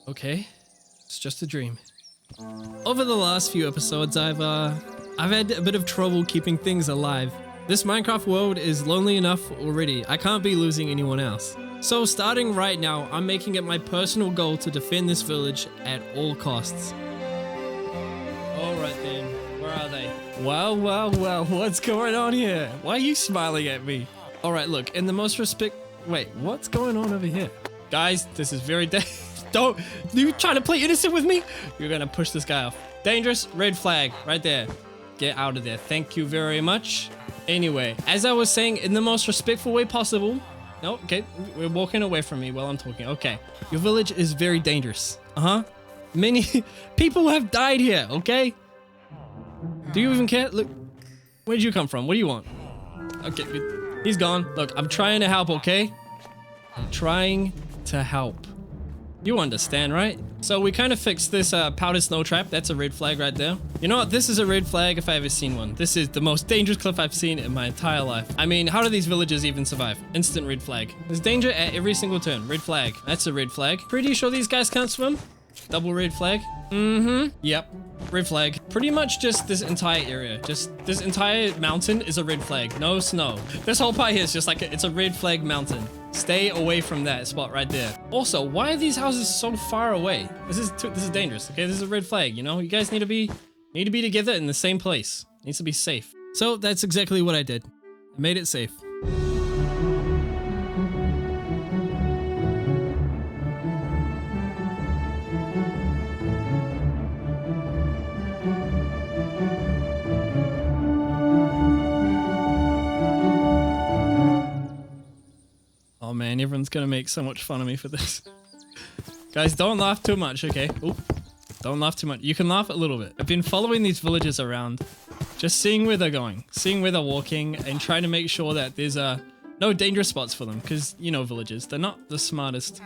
Okay, it's just a dream. Over the last few episodes, I've had a bit of trouble keeping things alive. This Minecraft world is lonely enough already. I can't be losing anyone else. So starting right now, I'm making it my personal goal to defend this village at all costs. Alright then, where are they? Well, what's going on here? Why are you smiling at me? Alright, look, in the most wait, what's going on over here? Guys, this is very Don't, you trying to play innocent with me? You're gonna push this guy off. Dangerous, red flag, right there. Get out of there, thank you very much. Anyway, as I was saying, in the most respectful way possible. No, okay, we're walking away from me while I'm talking. Okay, your village is very dangerous. Many people have died here, okay? Do you even care? Look, where'd you come from? What do you want? Okay, he's gone. Look, I'm trying to help, okay? I'm trying to help. You understand, right? So we kind of fixed this powdered snow trap. That's a red flag right there. You know what? This is a red flag if I ever seen one. This is the most dangerous cliff I've seen in my entire life. I mean, how do these villages even survive? Instant red flag. There's danger at every single turn. Red flag. That's a red flag. Pretty sure these guys can't swim. Double red flag. Yep. Red flag. Pretty much just this entire area. Just this entire mountain is a red flag. No snow. This whole part here is just like it's a red flag mountain. Stay away from that spot right there. Also, why are these houses so far away? This is dangerous. Okay, this is a red flag. You know, you guys need to be together in the same place. It needs to be safe. So that's exactly what I did. I made it safe. Oh man, everyone's gonna make so much fun of me for this. Guys, don't laugh too much, okay? Oop. Don't laugh too much. You can laugh a little bit. I've been following these villagers around, just seeing where they're going, seeing where they're walking, and trying to make sure that there's no dangerous spots for them, because, you know, villagers, they're not the smartest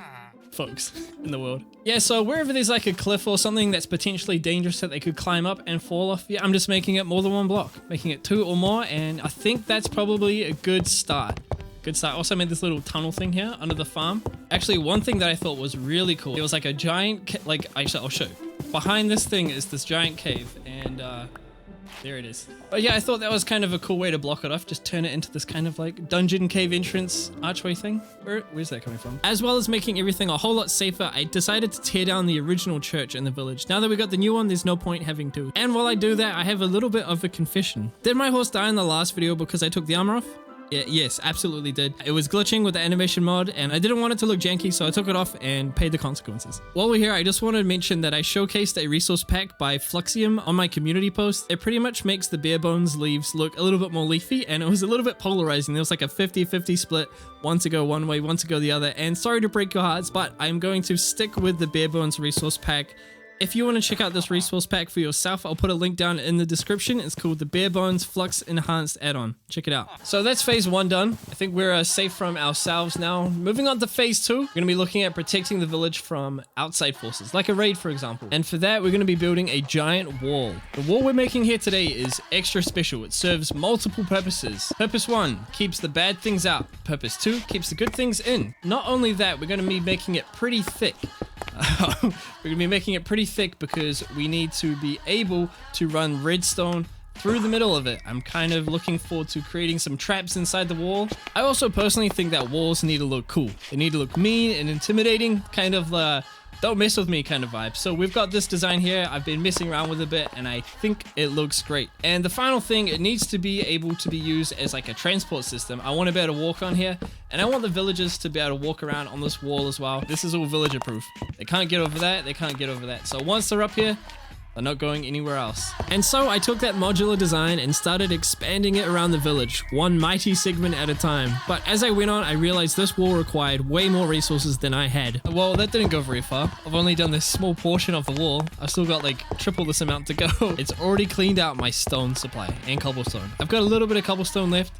folks in the world. Yeah, so wherever there's like a cliff or something that's potentially dangerous that they could climb up and fall off, yeah, I'm just making it more than one block, making it 2 or more, and I think that's probably a good start. Good start. Also made this little tunnel thing here under the farm. Actually, one thing that I thought was really cool, it was like a giant, actually, I'll show you. Behind this thing is this giant cave, and there it is. But yeah, I thought that was kind of a cool way to block it off. Just turn it into this kind of like dungeon cave entrance archway thing. Where's that coming from? As well as making everything a whole lot safer, I decided to tear down the original church in the village. Now that we got the new one, there's no point having to. And while I do that, I have a little bit of a confession. Did my horse die in the last video because I took the armor off? Yeah, yes, absolutely did. It was glitching with the animation mod, and I didn't want it to look janky, so I took it off and paid the consequences. While we're here, I just want to mention that I showcased a resource pack by Fluxium on my community post. It pretty much makes the bare bones leaves look a little bit more leafy, and it was a little bit polarizing. There was like a 50-50 split, one to go one way, one to go the other, and sorry to break your hearts, but I'm going to stick with the bare bones resource pack. If you want to check out this resource pack for yourself, I'll put a link down in the description. It's called the Bare Bones Flux Enhanced Add-on. Check it out. So that's phase 1 done. I think we're safe from ourselves now. Moving on to phase 2, we're going to be looking at protecting the village from outside forces, like a raid, for example. And for that, we're going to be building a giant wall. The wall we're making here today is extra special. It serves multiple purposes. Purpose 1, keeps the bad things out. Purpose 2, keeps the good things in. Not only that, we're going to be making it pretty thick. We're going to be making it pretty thick because we need to be able to run redstone through the middle of it. I'm kind of looking forward to creating some traps inside the wall. I also personally think that walls need to look cool. They need to look mean and intimidating, kind of don't mess with me kind of vibe. So we've got this design here. I've been messing around with it a bit and I think it looks great. And the final thing, it needs to be able to be used as like a transport system. I want to be able to walk on here and I want the villagers to be able to walk around on this wall as well. This is all villager proof. They can't get over that. They can't get over that. So once they're up here, They're not going anywhere else. And so I took that modular design and started expanding it around the village, one mighty segment at a time. But as I went on, I realized this wall required way more resources than I had. Well, that didn't go very far. I've only done this small portion of the wall. I've still got like triple this amount to go. It's already cleaned out my stone supply and cobblestone. I've got a little bit of cobblestone left,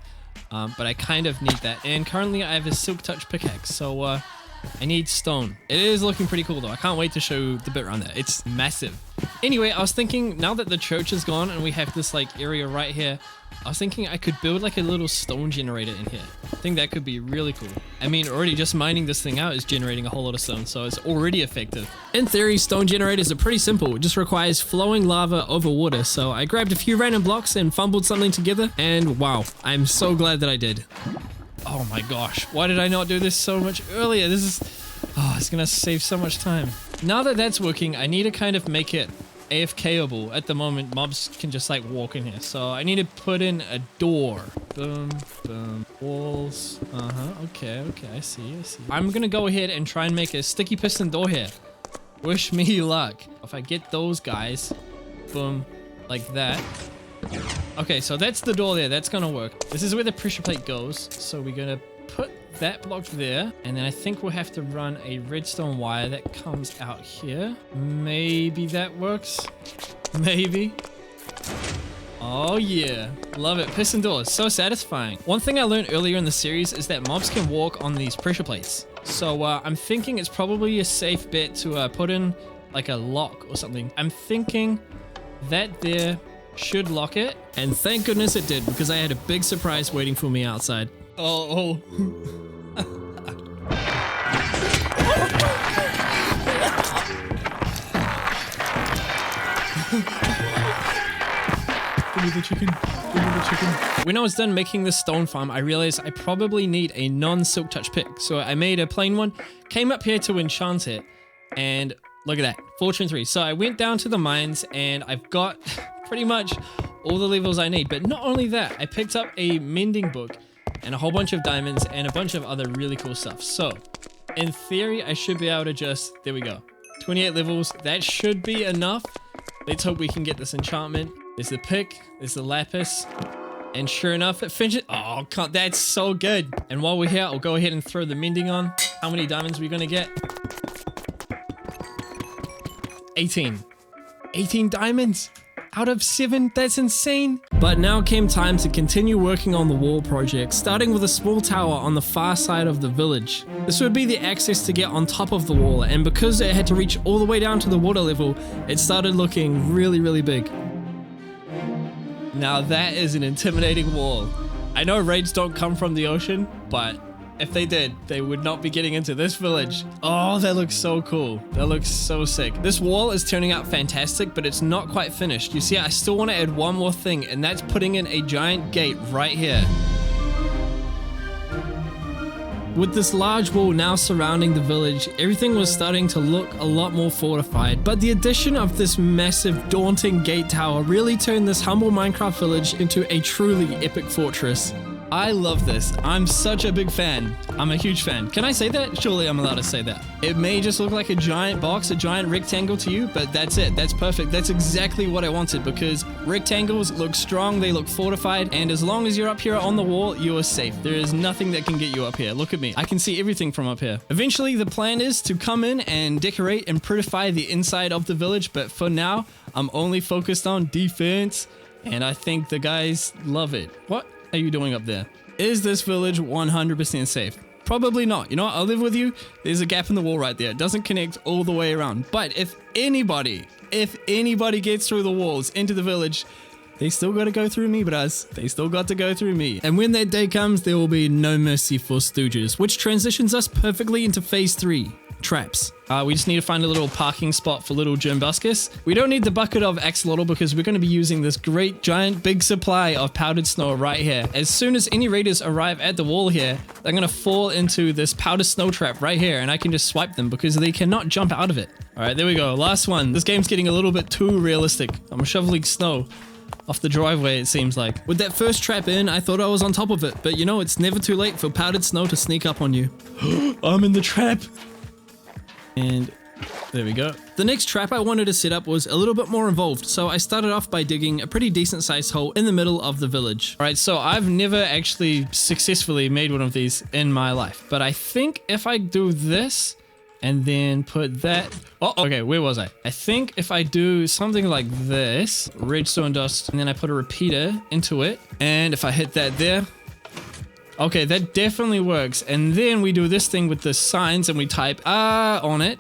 but I kind of need that. And currently I have a silk touch pickaxe, so I need stone. It is looking pretty cool though. I can't wait to show the bit around there. It's massive. Anyway, I was thinking now that the church is gone and we have this like area right here, I was thinking I could build like a little stone generator in here. I think that could be really cool. I mean, already just mining this thing out is generating a whole lot of stone, so it's already effective. In theory, stone generators are pretty simple. It just requires flowing lava over water. So I grabbed a few random blocks and fumbled something together, and wow, I'm so glad that I did. Oh my gosh, why did I not do this so much earlier? This is, oh, it's gonna save so much time. Now that that's working, I need to kind of make it AFKable. At the moment, mobs can just like walk in here. So I need to put in a door. Boom, boom, walls. Okay, I see. I'm gonna go ahead and try and make a sticky piston door here. Wish me luck. If I get those guys, boom, like that. Okay, so that's the door there. That's gonna work. This is where the pressure plate goes. So we're gonna put that block there, and then I think we'll have to run a redstone wire that comes out here. Maybe that works. Maybe. Oh yeah, love it. Piston doors, so satisfying. One thing I learned earlier in the series is that mobs can walk on these pressure plates. So I'm thinking it's probably a safe bet to put in like a lock or something. I'm thinking that there should lock it, and thank goodness it did, because I had a big surprise waiting for me outside. Oh. Give me the chicken. When I was done making this stone farm, I realized I probably need a non-silk touch pick. So I made a plain one, came up here to enchant it, and look at that, Fortune 3. So I went down to the mines and I've got pretty much all the levels I need. But not only that, I picked up a mending book and a whole bunch of diamonds and a bunch of other really cool stuff. So in theory, I should be able to just, there we go, 28 levels. That should be enough. Let's hope we can get this enchantment. There's the pick, there's the lapis, and sure enough, it finishes. Oh, that's so good. And while we're here, I'll go ahead and throw the mending on. How many diamonds are we gonna get? 18. 18 diamonds out of 7. That's insane. But now came time to continue working on the wall project, starting with a small tower on the far side of the village. This would be the access to get on top of the wall, and because it had to reach all the way down to the water level, it started looking really, really big. Now that is an intimidating wall. I know raids don't come from the ocean, but if they did, they would not be getting into this village. Oh, that looks so cool. That looks so sick. This wall is turning out fantastic, but it's not quite finished. You see, I still want to add one more thing, and that's putting in a giant gate right here. With this large wall now surrounding the village, everything was starting to look a lot more fortified, but the addition of this massive, daunting gate tower really turned this humble Minecraft village into a truly epic fortress. I love this. I'm such a big fan. I'm a huge fan. Can I say that? Surely I'm allowed to say that. It may just look like a giant box, a giant rectangle to you, but that's it. That's perfect. That's exactly what I wanted, because rectangles look strong, they look fortified, and as long as you're up here on the wall, you are safe. There is nothing that can get you up here. Look at me. I can see everything from up here. Eventually, the plan is to come in and decorate and prettify the inside of the village, but for now, I'm only focused on defense, and I think the guys love it. What are you doing up there? Is this village 100% safe? Probably not. You know what? I'll live with you. There's a gap in the wall right there. It doesn't connect all the way around. But if anybody gets through the walls into the village, they still got to go through me, bros. They still got to go through me. And when that day comes, there will be no mercy for stooges, which transitions us perfectly into phase 3. Traps. We just need to find a little parking spot for little Germbuscus. We don't need the bucket of axolotl because we're going to be using this great giant big supply of powdered snow right here. As soon as any raiders arrive at the wall here, they're going to fall into this powdered snow trap right here, and I can just swipe them because they cannot jump out of it. All right, there we go. Last one. This game's getting a little bit too realistic. I'm shoveling snow off the driveway, it seems like. With that first trap in, I thought I was on top of it, but you know, it's never too late for powdered snow to sneak up on you. I'm in the trap. And There we go. The next trap I wanted to set up was a little bit more involved, so I started off by digging a pretty decent sized hole in the middle of the village. All right, so I've never actually successfully made one of these in my life, but I think if I do this and then put that... Oh, okay, where was I? I think if I do something like this, redstone dust, and then I put a repeater into it, and if I hit that there, okay, that definitely works. And then we do this thing with the signs and we type on it.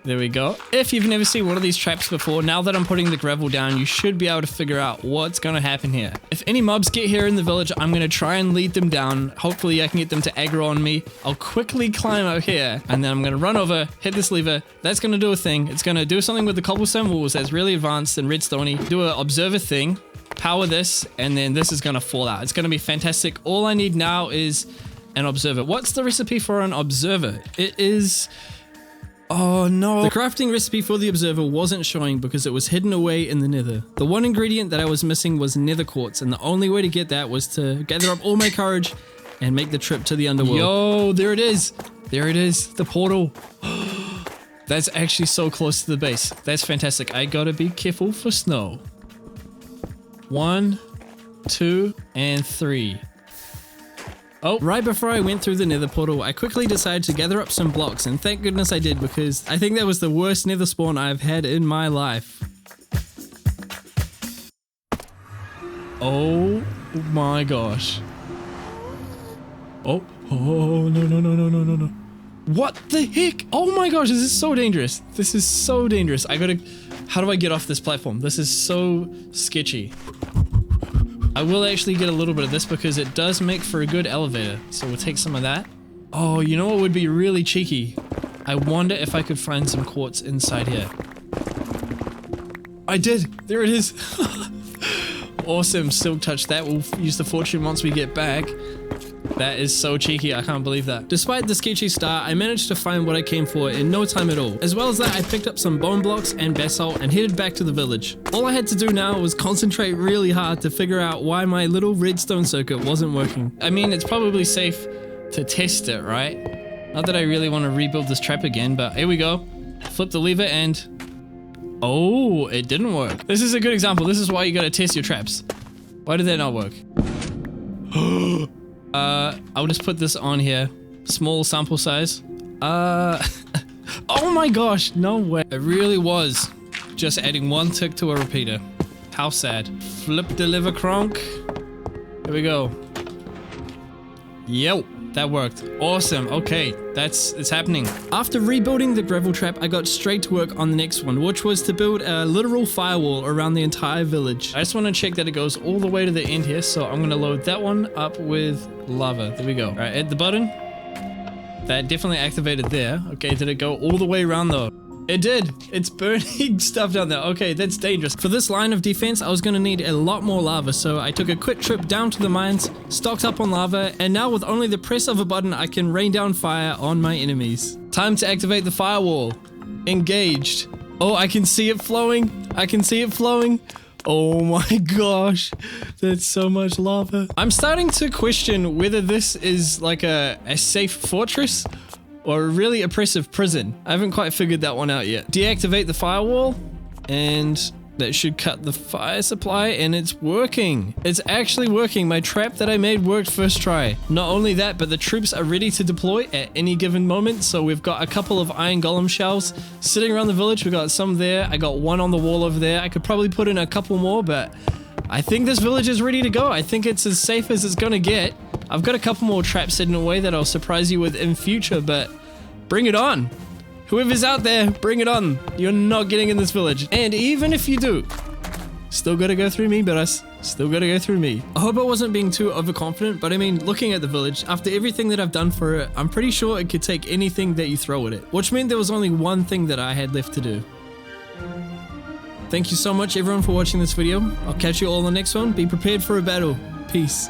There we go. If you've never seen one of these traps before, now that I'm putting the gravel down, you should be able to figure out what's going to happen here. If any mobs get here in the village, I'm going to try and lead them down. Hopefully I can get them to aggro on me. I'll quickly climb out here and then I'm going to run over, hit this lever. That's going to do a thing. It's going to do something with the cobblestone walls that's really advanced and redstoney. Do an observer thing, power this, and then this is going to fall out. It's going to be fantastic. All I need now is an observer. What's the recipe for an observer? It is... Oh no. The crafting recipe for the observer wasn't showing because it was hidden away in the nether. The one ingredient that I was missing was nether quartz, and the only way to get that was to gather up all my courage and make the trip to the underworld. Yo, there it is. There it is. The portal. That's actually so close to the base. That's fantastic. I gotta be careful for snow. 1, 2, and 3. Oh, right before I went through the nether portal, I quickly decided to gather up some blocks, and thank goodness I did because I think that was the worst nether spawn I've had in my life. Oh my gosh. Oh, no. What the heck? Oh my gosh, this is so dangerous. This is so dangerous. How do I get off this platform? This is so sketchy. I will actually get a little bit of this because it does make for a good elevator. So we'll take some of that. Oh, you know what would be really cheeky? I wonder if I could find some quartz inside here. I did. There it is. Awesome. Silk touch that. We'll use the fortune once we get back. That is so cheeky, I can't believe that. Despite the sketchy start, I managed to find what I came for in no time at all. As well as that, I picked up some bone blocks and basalt and headed back to the village. All I had to do now was concentrate really hard to figure out why my little redstone circuit wasn't working. I mean, it's probably safe to test it, right? Not that I really want to rebuild this trap again, but here we go. Flip the lever and... Oh, it didn't work. This is a good example. This is why you gotta test your traps. Why did that not work? I'll just put this on here. Small sample size. Oh my gosh, no way. It really was just adding one tick to a repeater. How sad. Flip deliver cronk. Here we go. Yep, that worked. Awesome. Okay, it's happening. After rebuilding the gravel trap, I got straight to work on the next one, which was to build a literal firewall around the entire village. I just want to check that it goes all the way to the end here, so I'm going to load that one up with lava. There we go. All right, hit the button. That definitely activated there. Okay, did it go all the way around though? It did. It's burning stuff down there. Okay, that's dangerous. For this line of defense, I was going to need a lot more lava, so I took a quick trip down to the mines, stocked up on lava, and now with only the press of a button, I can rain down fire on my enemies. Time to activate the firewall. Engaged. Oh, I can see it flowing. I can see it flowing. Oh my gosh, that's so much lava. I'm starting to question whether this is like a safe fortress or a really oppressive prison. I haven't quite figured that one out yet. Deactivate the firewall, and that should cut the fire supply, and it's working. It's actually working. My trap that I made worked first try. Not only that, but the troops are ready to deploy at any given moment. So we've got a couple of iron golem shells sitting around the village. We got some there. I got one on the wall over there. I could probably put in a couple more, but I think this village is ready to go. I think it's as safe as it's gonna get. I've got a couple more traps hidden away that I'll surprise you with in future, but bring it on. Whoever's out there, bring it on. You're not getting in this village. And even if you do, still gotta go through me, but still gotta go through me. I hope I wasn't being too overconfident, but I mean, looking at the village, after everything that I've done for it, I'm pretty sure it could take anything that you throw at it, which meant there was only one thing that I had left to do. Thank you so much everyone for watching this video. I'll catch you all on the next one. Be prepared for a battle. Peace.